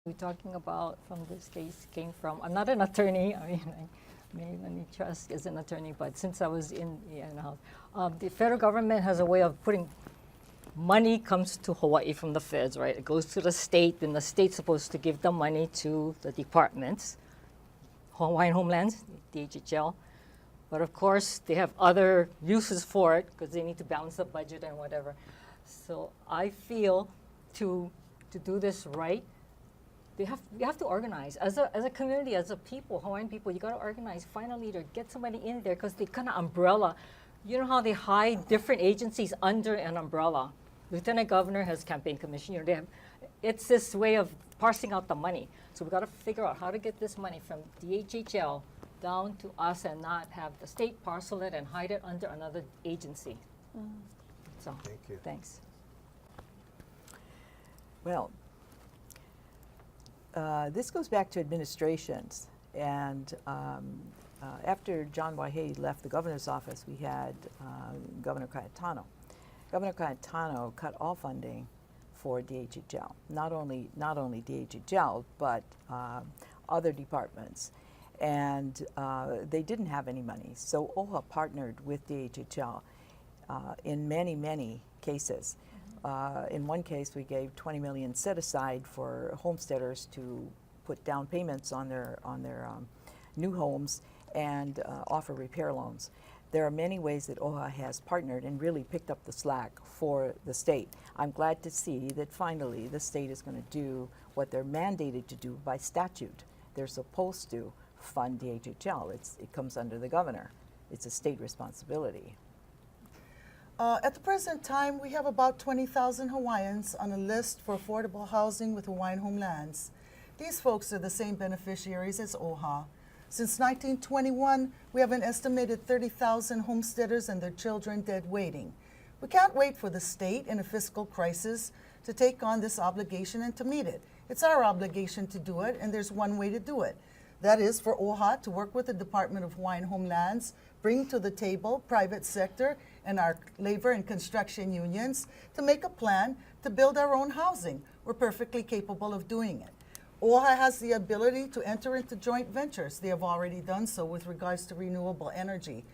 we're talking about from this case came from. I'm not an attorney. I mean, Mililani Trask is an attorney, but since I was in the house, the federal government has a way of putting money comes to Hawaii from the feds, right? It goes to the state, and the state's supposed to give the money to the departments, Hawaiian Homelands, DHHL. But of course, they have other uses for it because they need to balance the budget and whatever. So I feel to do this right, you have to organize. As a community, as a people, Hawaiian people, you got to organize, find a leader, get somebody in there because they kind of umbrella. You know how they hide different agencies under an umbrella? Lieutenant Governor has campaign commission. You know, it's this way of parsing out the money. So we got to figure out how to get this money from DHHL down to us and not have the state parcel it and hide it under another agency. So, thank you. Thanks. Well, this goes back to administrations. And after John Waihee left the governor's office, we had Governor Cayetano. Governor Cayetano cut all funding for DHHL, not only DHHL, but other departments. And they didn't have any money. So OHA partnered with DHHL in many, many cases. In one case, we gave $20 million set aside for homesteaders to put down payments on their new homes and offer repair loans. There are many ways that OHA has partnered and really picked up the slack for the state. I'm glad to see that finally the state is going to do what they're mandated to do by statute. They're supposed to fund DHHL. It comes under the governor. It's a state responsibility. At the present time, we have about 20,000 Hawaiians on a list for affordable housing with Hawaiian Homelands. These folks are the same beneficiaries as OHA. Since 1921, we have an estimated 30,000 homesteaders and their children dead waiting. We can't wait for the state in a fiscal crisis to take on this obligation and to meet it. It's our obligation to do it, and there's one way to do it. That is for OHA to work with the Department of Hawaiian Homelands, bring to the table private sector and our labor and construction unions to make a plan to build our own housing. We're perfectly capable of doing it. OHA has the ability to enter into joint ventures. They have already done so with regards to renewable energy.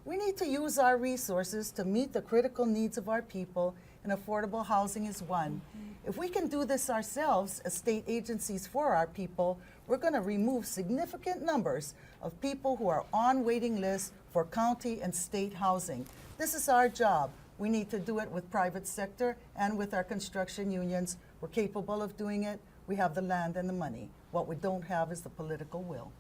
We need to use our resources to meet the critical needs of our people, and affordable housing is one. If we can do this ourselves as state agencies for our people, we're going to remove significant numbers of people who are on waiting lists for county and state housing. This is our job. We need to do it with private sector and with our construction unions. We're capable of doing it. We have the land and the money. What we don't have is the political will.